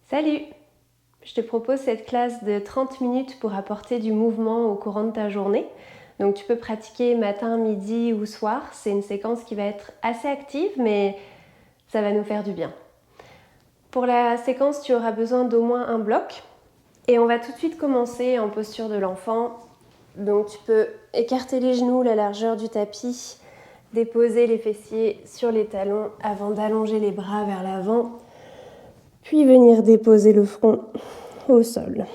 Salut! Je te propose cette classe de 30 minutes pour apporter du mouvement au courant de ta journée. Donc tu peux pratiquer matin, midi ou soir. C'est une séquence qui va être assez active, mais ça va nous faire du bien. Pour la séquence, tu auras besoin d'au moins un bloc. Et on va tout de suite commencer en posture de l'enfant. Donc tu peux écarter les genoux, la largeur du tapis, déposer les fessiers sur les talons avant d'allonger les bras vers l'avant. Puis venir déposer le front au sol.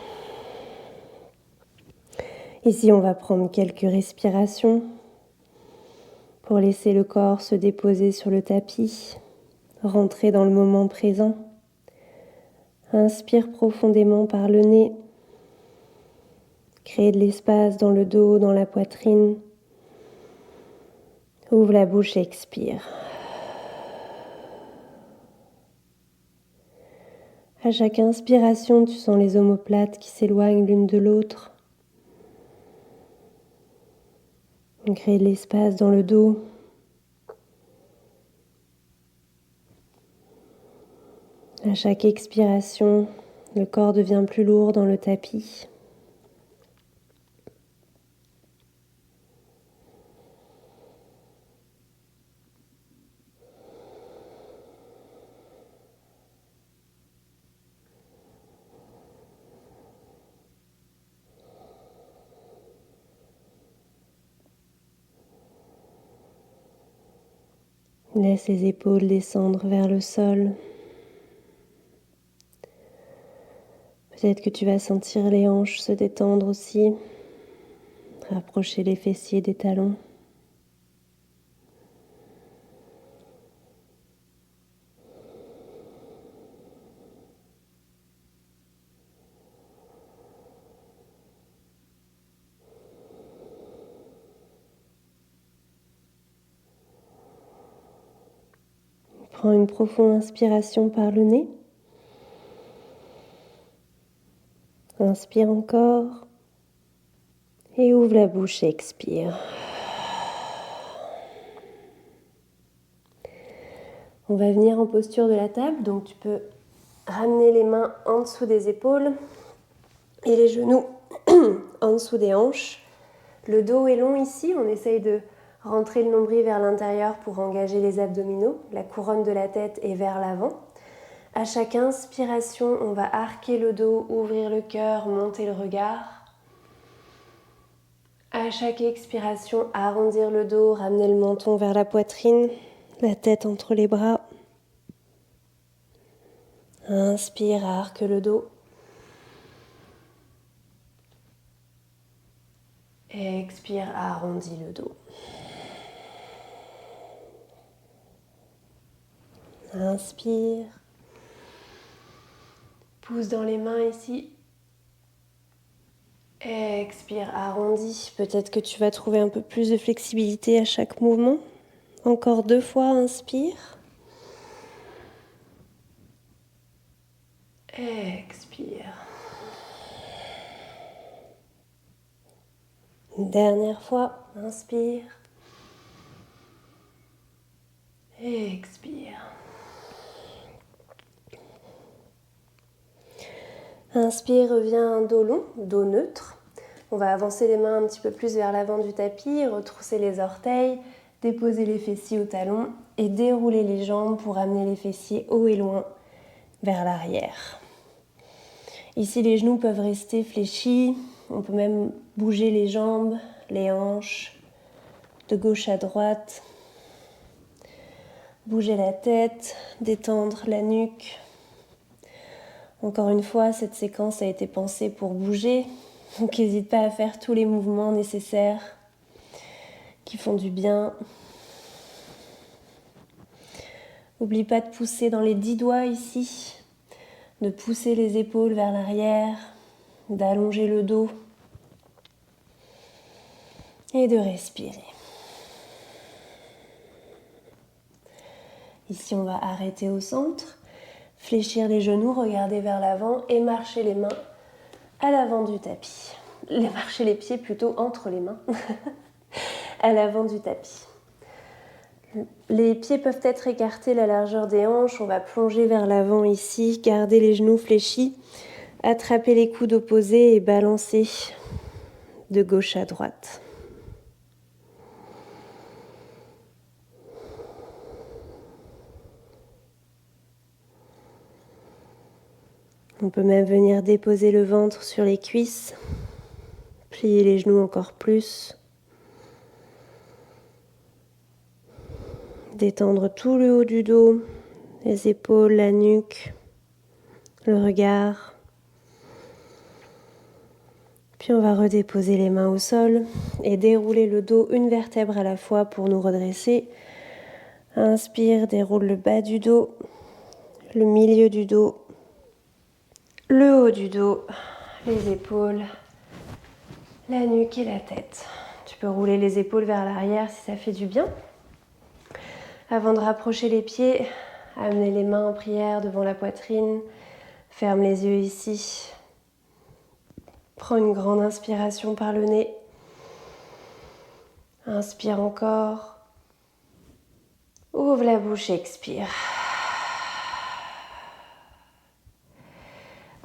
Ici, on va prendre quelques respirations pour laisser le corps se déposer sur le tapis, rentrer dans le moment présent. Inspire profondément par le nez, crée de l'espace dans le dos, dans la poitrine. Ouvre la bouche et expire. À chaque inspiration, tu sens les omoplates qui s'éloignent l'une de l'autre. On crée de l'espace dans le dos. À chaque expiration, le corps devient plus lourd dans le tapis. Laisse les épaules descendre vers le sol. Peut-être que tu vas sentir les hanches se détendre aussi. Rapprocher les fessiers des talons. Prends une profonde inspiration par le nez. Inspire encore. Et ouvre la bouche et expire. On va venir en posture de la table. Donc tu peux ramener les mains en dessous des épaules et les genoux en dessous des hanches. Le dos est long ici. On essaye de rentrer le nombril vers l'intérieur pour engager les abdominaux. La couronne de la tête est vers l'avant. À chaque inspiration, on va arquer le dos, ouvrir le cœur, monter le regard. À chaque expiration, arrondir le dos, ramener le menton vers la poitrine, la tête entre les bras. Inspire, arque le dos. Expire, arrondis le dos. Inspire. Pousse dans les mains ici. Expire, arrondis. Peut-être que tu vas trouver un peu plus de flexibilité à chaque mouvement. Encore 2 fois, inspire. Expire. Une dernière fois, inspire. Expire. Inspire, reviens dos long, dos neutre. On va avancer les mains un petit peu plus vers l'avant du tapis, retrousser les orteils, déposer les fessiers au talon et dérouler les jambes pour amener les fessiers haut et loin vers l'arrière. Ici, les genoux peuvent rester fléchis. On peut même bouger les jambes, les hanches, de gauche à droite. Bouger la tête, détendre la nuque. Encore une fois, cette séquence a été pensée pour bouger. Donc n'hésite pas à faire tous les mouvements nécessaires qui font du bien. N'oublie pas de pousser dans les 10 doigts ici, de pousser les épaules vers l'arrière, d'allonger le dos et de respirer. Ici, on va arrêter au centre, fléchir les genoux, regarder vers l'avant et marcher les mains à l'avant du tapis. Marcher les pieds plutôt entre les mains, à l'avant du tapis. Les pieds peuvent être écartés la largeur des hanches. On va plonger vers l'avant ici, garder les genoux fléchis, attraper les coudes opposés et balancer de gauche à droite. On peut même venir déposer le ventre sur les cuisses, plier les genoux encore plus, détendre tout le haut du dos, les épaules, la nuque, le regard. Puis on va redéposer les mains au sol et dérouler le dos une vertèbre à la fois pour nous redresser. Inspire, déroule le bas du dos, le milieu du dos, le haut du dos, les épaules, la nuque et la tête. Tu peux rouler les épaules vers l'arrière si ça fait du bien. Avant de rapprocher les pieds, amener les mains en prière devant la poitrine. Ferme les yeux ici. Prends une grande inspiration par le nez. Inspire encore. Ouvre la bouche, expire.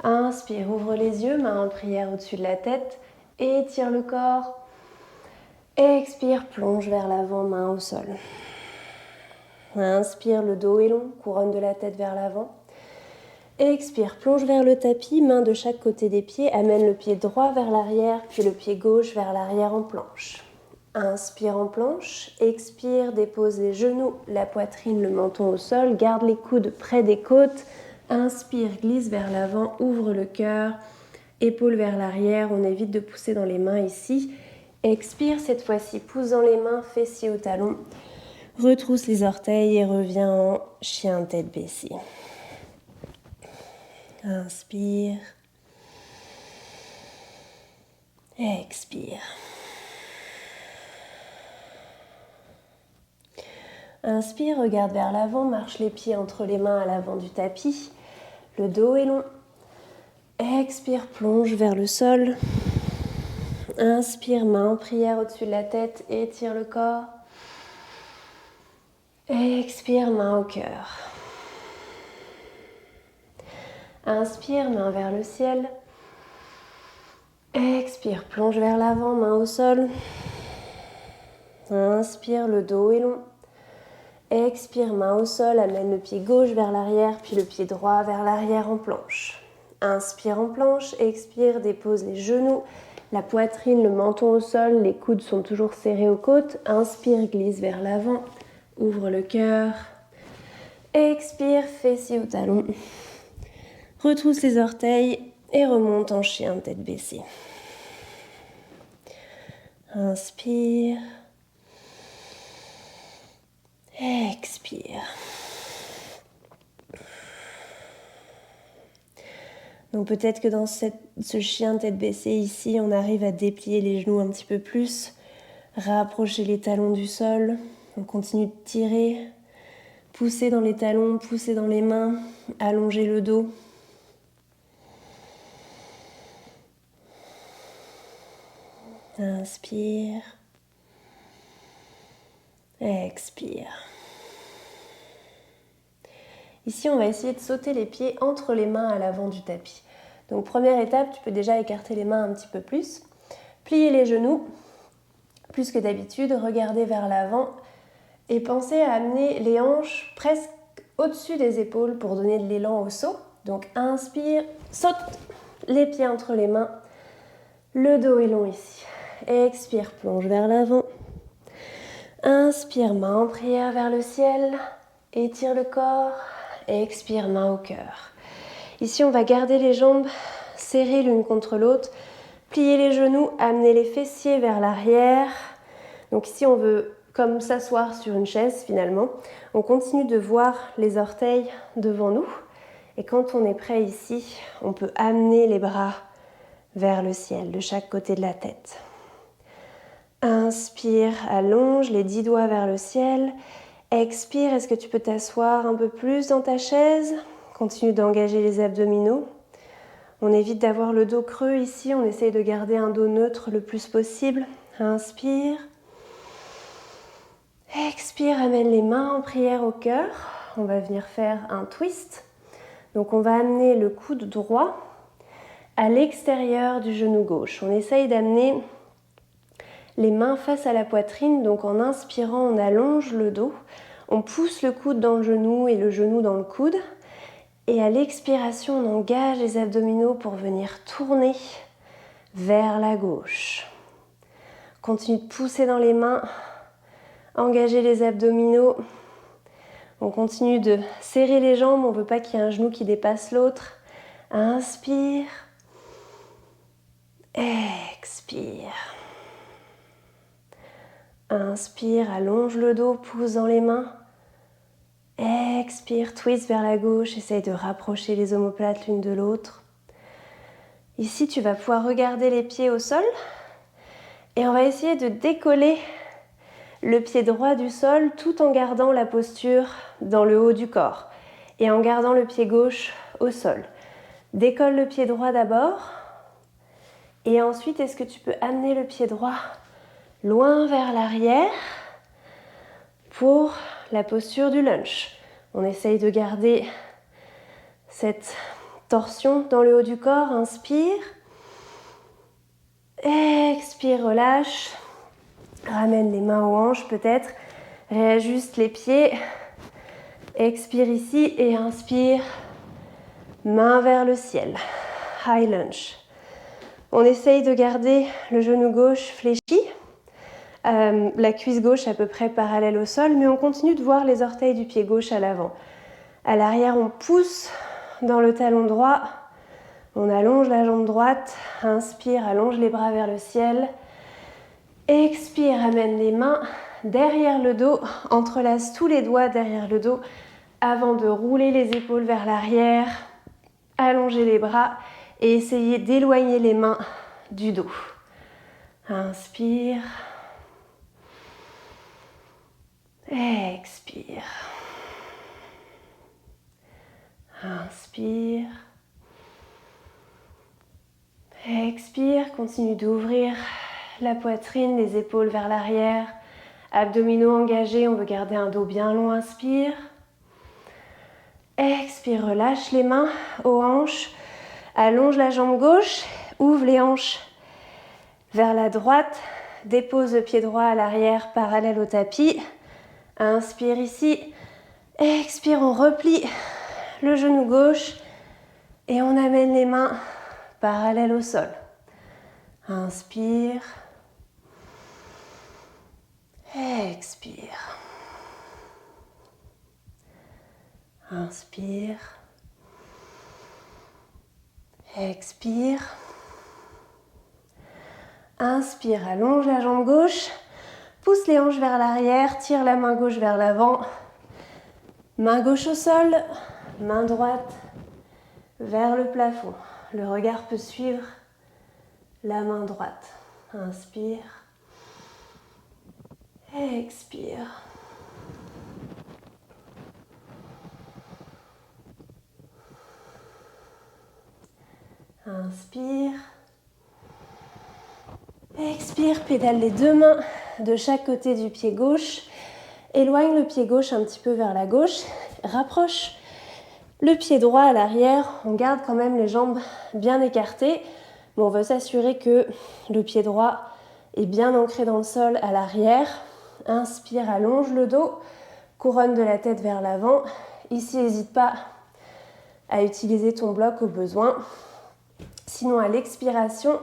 Inspire, ouvre les yeux, main en prière au-dessus de la tête. Étire le corps. Expire, plonge vers l'avant, main au sol. Inspire, le dos est long, couronne de la tête vers l'avant. Expire, plonge vers le tapis, main de chaque côté des pieds, amène le pied droit vers l'arrière, puis le pied gauche vers l'arrière en planche. Inspire en planche, expire, dépose les genoux, la poitrine, le menton au sol, garde les coudes près des côtes. Inspire, glisse vers l'avant, ouvre le cœur, épaules vers l'arrière, on évite de pousser dans les mains ici. Expire, cette fois-ci, pousse dans les mains, fessiers au talon. Retrousse les orteils et reviens en chien tête baissée. Inspire. Expire. Inspire, regarde vers l'avant, marche les pieds entre les mains à l'avant du tapis. Le dos est long. Expire, plonge vers le sol. Inspire, main en prière au-dessus de la tête, étire le corps. Expire, main au cœur. Inspire, main vers le ciel. Expire, plonge vers l'avant, main au sol. Inspire, le dos est long. Expire, main au sol, amène le pied gauche vers l'arrière, puis le pied droit vers l'arrière en planche. Inspire en planche, expire, dépose les genoux, la poitrine, le menton au sol, les coudes sont toujours serrés aux côtes. Inspire, glisse vers l'avant, ouvre le cœur. Expire, fessiers au talon. Retrousse les orteils et remonte en chien tête baissée. Inspire. Expire. Donc peut-être que dans ce chien tête baissée ici, on arrive à déplier les genoux un petit peu plus, rapprocher les talons du sol. On continue de tirer, pousser dans les talons, pousser dans les mains, allonger le dos. Inspire. Expire. Ici, on va essayer de sauter les pieds entre les mains à l'avant du tapis. Donc, première étape, tu peux déjà écarter les mains un petit peu plus. Plier les genoux, plus que d'habitude, regarder vers l'avant et penser à amener les hanches presque au-dessus des épaules pour donner de l'élan au saut. Donc, inspire, saute les pieds entre les mains. Le dos est long ici. Expire, plonge vers l'avant. Inspire, main en prière vers le ciel. Étire le corps. Expire, main au cœur. Ici, on va garder les jambes serrées l'une contre l'autre. Plier les genoux, amener les fessiers vers l'arrière. Donc ici, on veut comme s'asseoir sur une chaise finalement. On continue de voir les orteils devant nous. Et quand on est prêt ici, on peut amener les bras vers le ciel, de chaque côté de la tête. Inspire, allonge les 10 doigts vers le ciel. Expire, est-ce que tu peux t'asseoir un peu plus dans ta chaise? Continue d'engager les abdominaux. On évite d'avoir le dos creux ici, on essaye de garder un dos neutre le plus possible. Inspire. Expire, amène les mains en prière au cœur. On va venir faire un twist. Donc on va amener le coude droit à l'extérieur du genou gauche. On essaye d'amener les mains face à la poitrine. Donc en inspirant, on allonge le dos. On pousse le coude dans le genou et le genou dans le coude. Et à l'expiration, on engage les abdominaux pour venir tourner vers la gauche. Continue de pousser dans les mains, engager les abdominaux. On continue de serrer les jambes, on ne veut pas qu'il y ait un genou qui dépasse l'autre. Inspire, expire. Inspire, allonge le dos, pousse dans les mains. Expire, twist vers la gauche, essaye de rapprocher les omoplates l'une de l'autre. Ici, tu vas pouvoir regarder les pieds au sol et on va essayer de décoller le pied droit du sol tout en gardant la posture dans le haut du corps et en gardant le pied gauche au sol. Décolle le pied droit d'abord et ensuite, est-ce que tu peux amener le pied droit loin vers l'arrière pour la posture du lunge. On essaye de garder cette torsion dans le haut du corps. Inspire. Expire, relâche. Ramène les mains aux hanches peut-être. Réajuste les pieds. Expire ici et inspire. Main vers le ciel. High lunge. On essaye de garder le genou gauche fléchi. La cuisse gauche à peu près parallèle au sol, mais on continue de voir les orteils du pied gauche à l'avant. À l'arrière, on pousse dans le talon droit. On allonge la jambe droite. Inspire, allonge les bras vers le ciel. Expire, amène les mains derrière le dos. Entrelace tous les doigts derrière le dos avant de rouler les épaules vers l'arrière. Allonger les bras et essayer d'éloigner les mains du dos. Inspire. Expire. Inspire. Expire. Continue d'ouvrir la poitrine, les épaules vers l'arrière. Abdominaux engagés, on veut garder un dos bien long. Inspire. Expire, relâche les mains aux hanches. Allonge la jambe gauche. Ouvre les hanches vers la droite. Dépose le pied droit à l'arrière parallèle au tapis. Inspire ici, expire, on replie le genou gauche et on amène les mains parallèles au sol. Inspire, expire. Inspire, expire. Inspire, allonge la jambe gauche. Pousse les hanches vers l'arrière, tire la main gauche vers l'avant. Main gauche au sol, main droite vers le plafond. Le regard peut suivre la main droite. Inspire. Expire. Inspire. Expire, pédale les deux mains de chaque côté du pied gauche. Éloigne le pied gauche un petit peu vers la gauche. Rapproche le pied droit à l'arrière. On garde quand même les jambes bien écartées. Mais on veut s'assurer que le pied droit est bien ancré dans le sol à l'arrière. Inspire, allonge le dos. Couronne de la tête vers l'avant. Ici, n'hésite pas à utiliser ton bloc au besoin. Sinon, à l'expiration,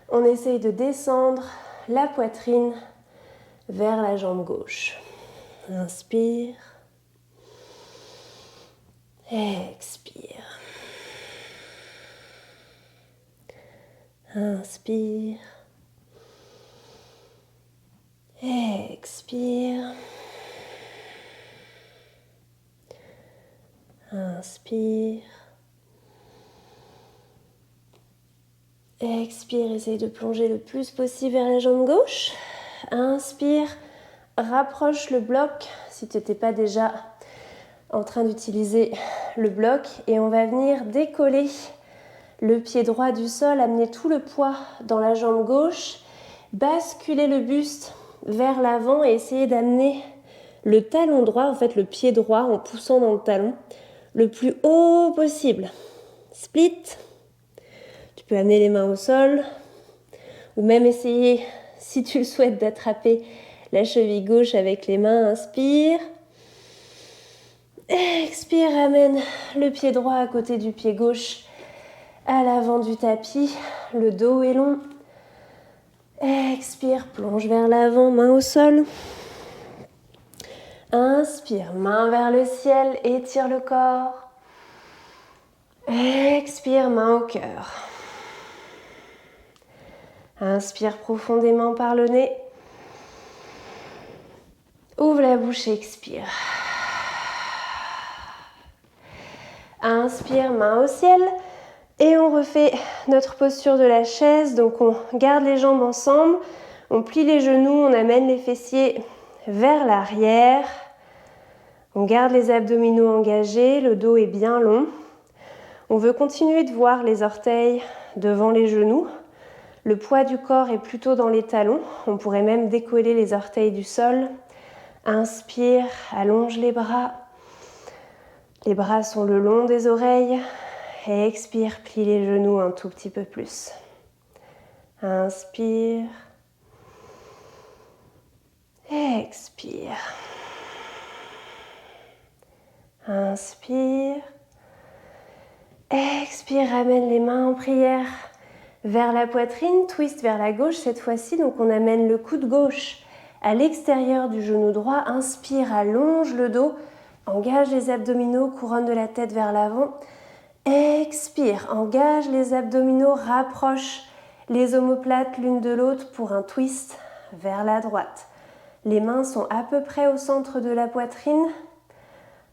on essaye de descendre la poitrine vers la jambe gauche. Inspire. Expire. Inspire. Expire. Inspire. Expire, essaye de plonger le plus possible vers la jambe gauche. Inspire, rapproche le bloc si tu n'étais pas déjà en train d'utiliser le bloc. Et on va venir décoller le pied droit du sol, amener tout le poids dans la jambe gauche, basculer le buste vers l'avant et essayer d'amener le talon droit, en fait le pied droit en poussant dans le talon le plus haut possible. Split. Tu peux amener les mains au sol ou même essayer, si tu le souhaites, d'attraper la cheville gauche avec les mains. Inspire. Expire, ramène le pied droit à côté du pied gauche à l'avant du tapis. Le dos est long. Expire, plonge vers l'avant, main au sol. Inspire, main vers le ciel, étire le corps. Expire, main au cœur. Inspire profondément par le nez. Ouvre la bouche et expire. Inspire, main au ciel. Et on refait notre posture de la chaise. Donc on garde les jambes ensemble. On plie les genoux, on amène les fessiers vers l'arrière. On garde les abdominaux engagés, le dos est bien long. On veut continuer de voir les orteils devant les genoux. Le poids du corps est plutôt dans les talons. On pourrait même décoller les orteils du sol. Inspire, allonge les bras. Les bras sont le long des oreilles. Et expire, plie les genoux un tout petit peu plus. Inspire. Expire. Inspire. Expire, ramène les mains en prière vers la poitrine, twist vers la gauche cette fois-ci. Donc on amène le coude gauche à l'extérieur du genou droit. Inspire, allonge le dos, engage les abdominaux, couronne de la tête vers l'avant. Expire, engage les abdominaux, rapproche les omoplates l'une de l'autre pour un twist vers la droite. Les mains sont à peu près au centre de la poitrine.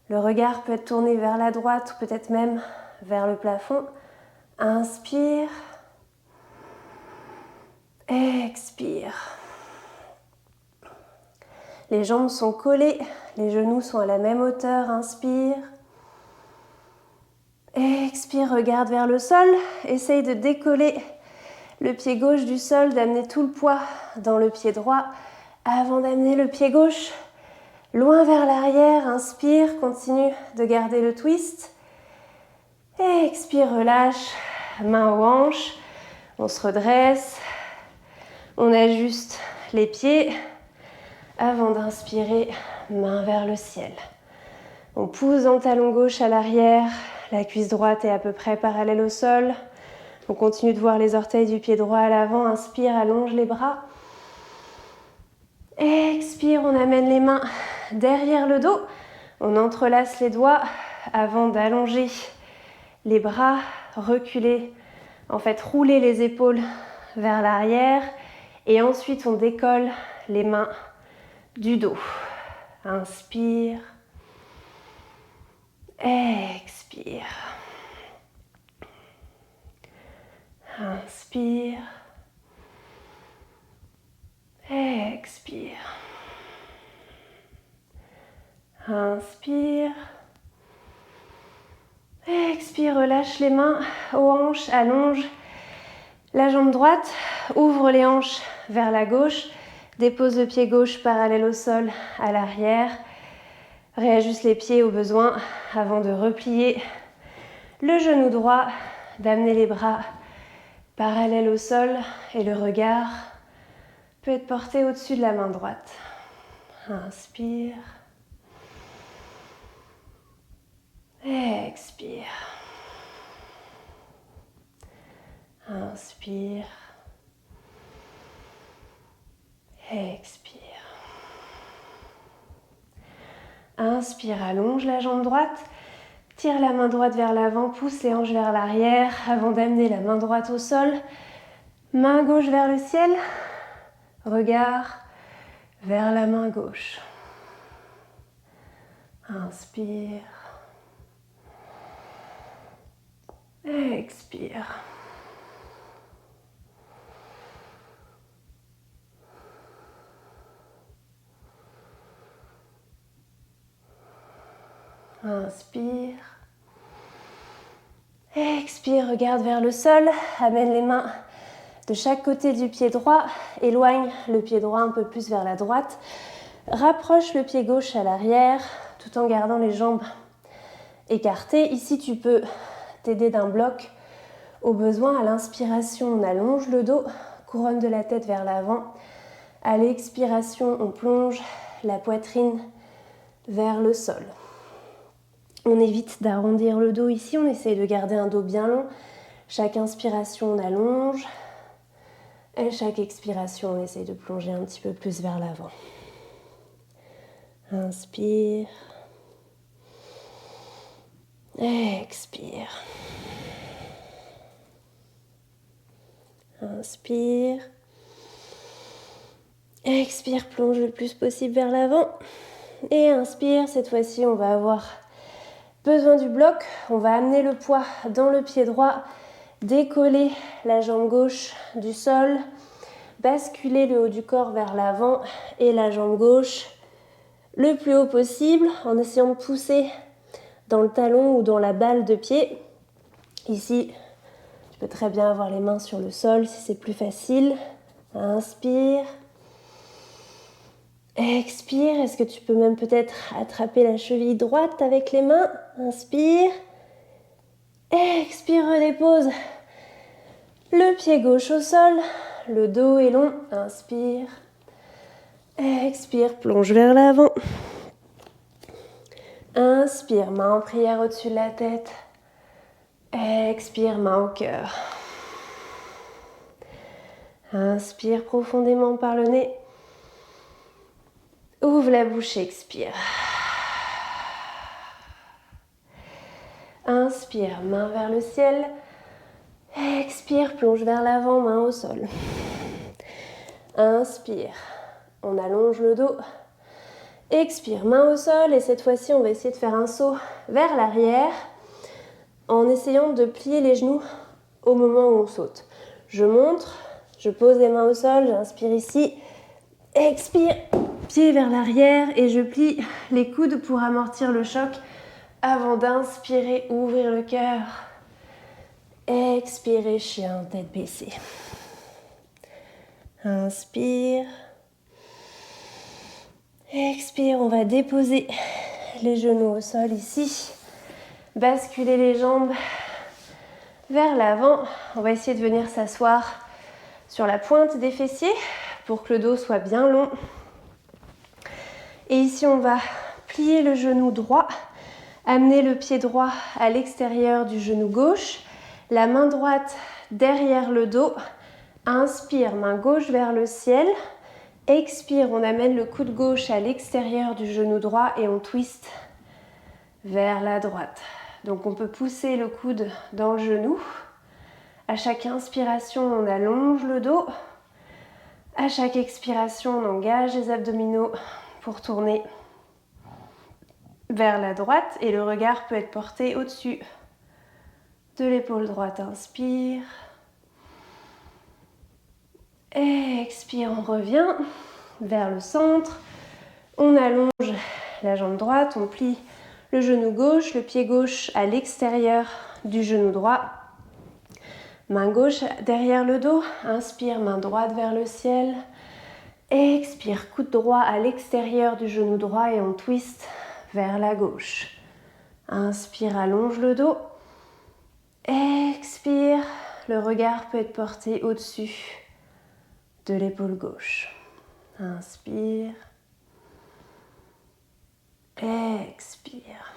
Le regard peut être tourné vers la droite ou peut-être même vers le plafond. Inspire. Expire. Les jambes sont collées, les genoux sont à la même hauteur. Inspire. Expire, regarde vers le sol. Essaye de décoller le pied gauche du sol, d'amener tout le poids dans le pied droit avant d'amener le pied gauche loin vers l'arrière. Inspire, continue de garder le twist. Expire, relâche, main aux hanches. On se redresse. On ajuste les pieds avant d'inspirer, main vers le ciel. On pousse dans le talon gauche à l'arrière. La cuisse droite est à peu près parallèle au sol. On continue de voir les orteils du pied droit à l'avant. Inspire, allonge les bras. Expire, on amène les mains derrière le dos. On entrelace les doigts avant d'allonger les bras, reculer, en fait rouler les épaules vers l'arrière. Et ensuite, on décolle les mains du dos. Inspire. Expire. Inspire. Expire. Inspire. Expire, relâche les mains aux hanches, allonge la jambe droite, ouvre les hanches vers la gauche, dépose le pied gauche parallèle au sol à l'arrière, réajuste les pieds au besoin avant de replier le genou droit, d'amener les bras parallèles au sol et le regard peut être porté au-dessus de la main droite. Inspire. Expire. Inspire. Expire. Inspire, allonge la jambe droite. Tire la main droite vers l'avant, pousse les hanches vers l'arrière avant d'amener la main droite au sol. Main gauche vers le ciel. Regard vers la main gauche. Inspire. Expire. Inspire. Expire, regarde vers le sol. Amène les mains de chaque côté du pied droit. Éloigne le pied droit un peu plus vers la droite. Rapproche le pied gauche à l'arrière tout en gardant les jambes écartées. Ici, tu peux t'aider d'un bloc au besoin. À l'inspiration, on allonge le dos, couronne de la tête vers l'avant. À l'expiration, on plonge la poitrine vers le sol. On évite d'arrondir le dos ici, on essaye de garder un dos bien long. Chaque inspiration, on allonge. Et chaque expiration, on essaye de plonger un petit peu plus vers l'avant. Inspire. Expire. Inspire. Expire, plonge le plus possible vers l'avant. Et inspire, cette fois-ci, on va avoir besoin du bloc. On va amener le poids dans le pied droit, décoller la jambe gauche du sol, basculer le haut du corps vers l'avant et la jambe gauche le plus haut possible en essayant de pousser dans le talon ou dans la balle de pied. Ici, tu peux très bien avoir les mains sur le sol si c'est plus facile. Inspire. Expire. Est-ce que tu peux même peut-être attraper la cheville droite avec les mains? Inspire. Expire, redépose le pied gauche au sol. Le dos est long. Inspire. Expire, plonge vers l'avant. Inspire, main en prière au-dessus de la tête. Expire, main au cœur. Inspire profondément par le nez. Ouvre la bouche, expire. Inspire, main vers le ciel. Expire, plonge vers l'avant, main au sol. Inspire, on allonge le dos. Expire, main au sol. Et cette fois-ci, on va essayer de faire un saut vers l'arrière en essayant de plier les genoux au moment où on saute. Je montre, je pose les mains au sol, j'inspire ici. Expire, pied vers l'arrière et je plie les coudes pour amortir le choc avant d'inspirer, ouvrir le cœur. Expirez, chien, tête baissée. Inspire. Expire, on va déposer les genoux au sol ici. Basculer les jambes vers l'avant. On va essayer de venir s'asseoir sur la pointe des fessiers pour que le dos soit bien long. Et ici, on va plier le genou droit, amener le pied droit à l'extérieur du genou gauche, la main droite derrière le dos. Inspire, main gauche vers le ciel. Expire, on amène le coude gauche à l'extérieur du genou droit et on twist vers la droite. Donc on peut pousser le coude dans le genou. À chaque inspiration, on allonge le dos. À chaque expiration, on engage les abdominaux pour tourner vers la droite et le regard peut être porté au-dessus de l'épaule droite. Inspire. Expire, on revient vers le centre. On allonge la jambe droite, on plie le genou gauche, le pied gauche à l'extérieur du genou droit. Main gauche derrière le dos. Inspire, main droite vers le ciel. Expire, coude droit à l'extérieur du genou droit et on twist vers la gauche. Inspire, allonge le dos. Expire, le regard peut être porté au-dessus de l'épaule gauche. Inspire. Expire.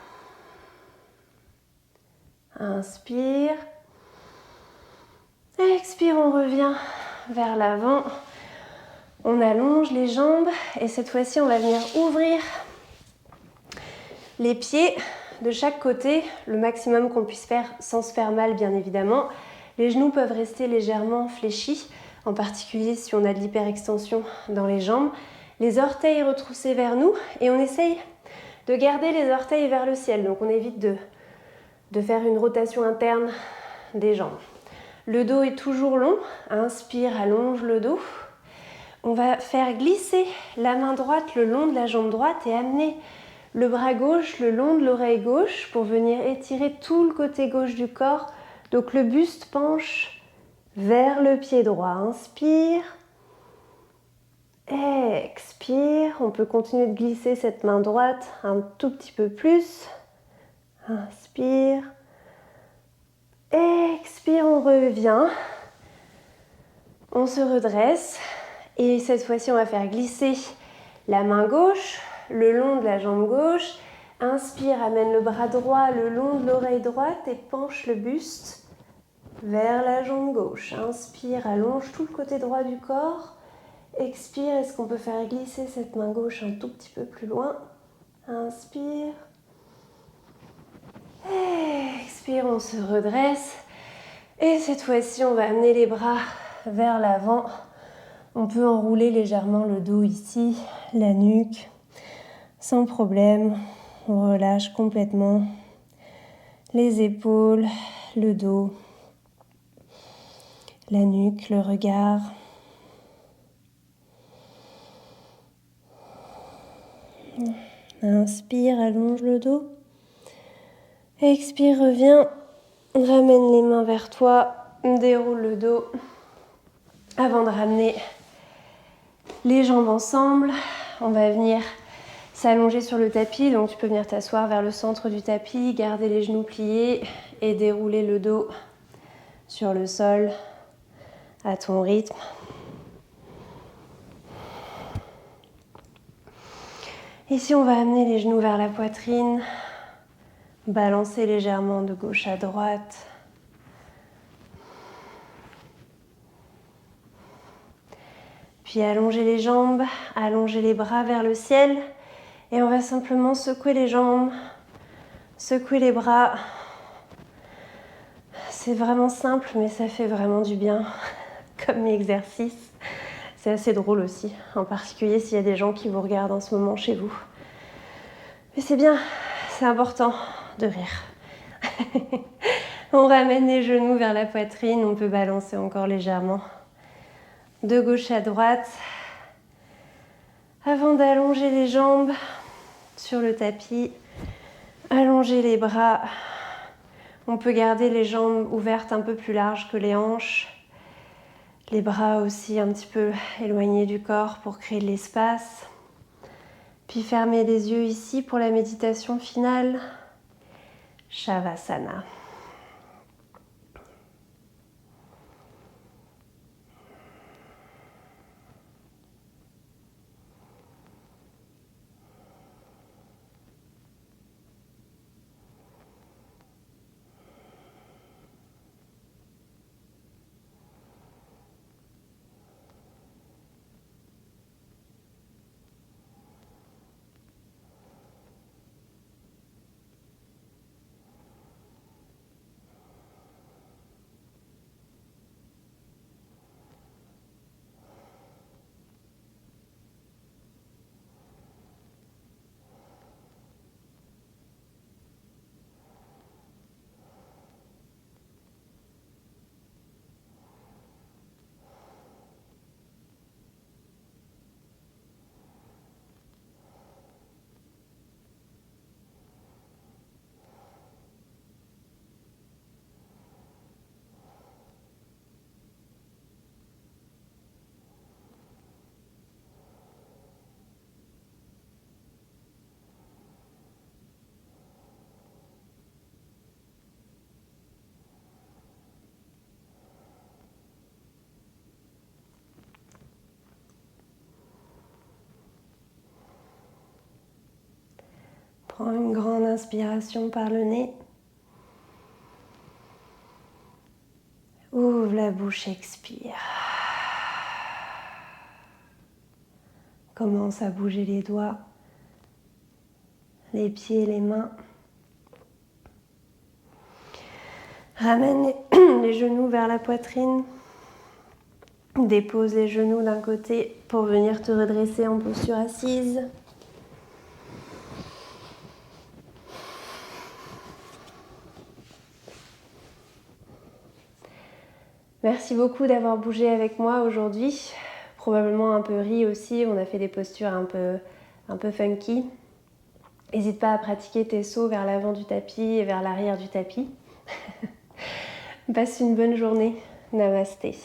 Inspire. Expire, on revient vers l'avant. On allonge les jambes et cette fois-ci, on va venir ouvrir les pieds de chaque côté, le maximum qu'on puisse faire sans se faire mal, bien évidemment. Les genoux peuvent rester légèrement fléchis, en particulier si on a de l'hyperextension dans les jambes. Les orteils retroussés vers nous et on essaye de garder les orteils vers le ciel. Donc on évite de faire une rotation interne des jambes. Le dos est toujours long. Inspire, allonge le dos. On va faire glisser la main droite le long de la jambe droite et amener le bras gauche le long de l'oreille gauche pour venir étirer tout le côté gauche du corps. Donc le buste penche vers le pied droit. Inspire. Expire. On peut continuer de glisser cette main droite un tout petit peu plus. Inspire. Expire, on revient. On se redresse. Et cette fois-ci, on va faire glisser la main gauche le long de la jambe gauche. Inspire, amène le bras droit le long de l'oreille droite et penche le buste vers la jambe gauche. Inspire, allonge tout le côté droit du corps. Expire, est-ce qu'on peut faire glisser cette main gauche un tout petit peu plus loin? Inspire. Expire, on se redresse. Et cette fois-ci, on va amener les bras vers l'avant. On peut enrouler légèrement le dos ici, la nuque, sans problème. On relâche complètement les épaules, le dos, la nuque, le regard. Inspire, allonge le dos. Expire, reviens. Ramène les mains vers toi. Déroule le dos. Avant de ramener les jambes ensemble, on va venir s'allonger sur le tapis. Donc tu peux venir t'asseoir vers le centre du tapis, garder les genoux pliés et dérouler le dos sur le sol à ton rythme. Ici, on va amener les genoux vers la poitrine, balancer légèrement de gauche à droite. Puis allonger les jambes, allonger les bras vers le ciel. Et on va simplement secouer les jambes, secouer les bras. C'est vraiment simple, mais ça fait vraiment du bien comme exercice. C'est assez drôle aussi, en particulier s'il y a des gens qui vous regardent en ce moment chez vous. Mais c'est bien, c'est important de rire. On ramène les genoux vers la poitrine, on peut balancer encore légèrement de gauche à droite. Avant d'allonger les jambes sur le tapis, allonger les bras. On peut garder les jambes ouvertes un peu plus larges que les hanches. Les bras aussi un petit peu éloignés du corps pour créer de l'espace. Puis fermer les yeux ici pour la méditation finale. Shavasana. Prends une grande inspiration par le nez. Ouvre la bouche, expire. Commence à bouger les doigts, les pieds, les mains. Ramène les genoux vers la poitrine. Dépose les genoux d'un côté pour venir te redresser en posture assise. Merci beaucoup d'avoir bougé avec moi aujourd'hui. Probablement un peu ri aussi, on a fait des postures un peu funky. N'hésite pas à pratiquer tes sauts vers l'avant du tapis et vers l'arrière du tapis. Passe une bonne journée. Namasté.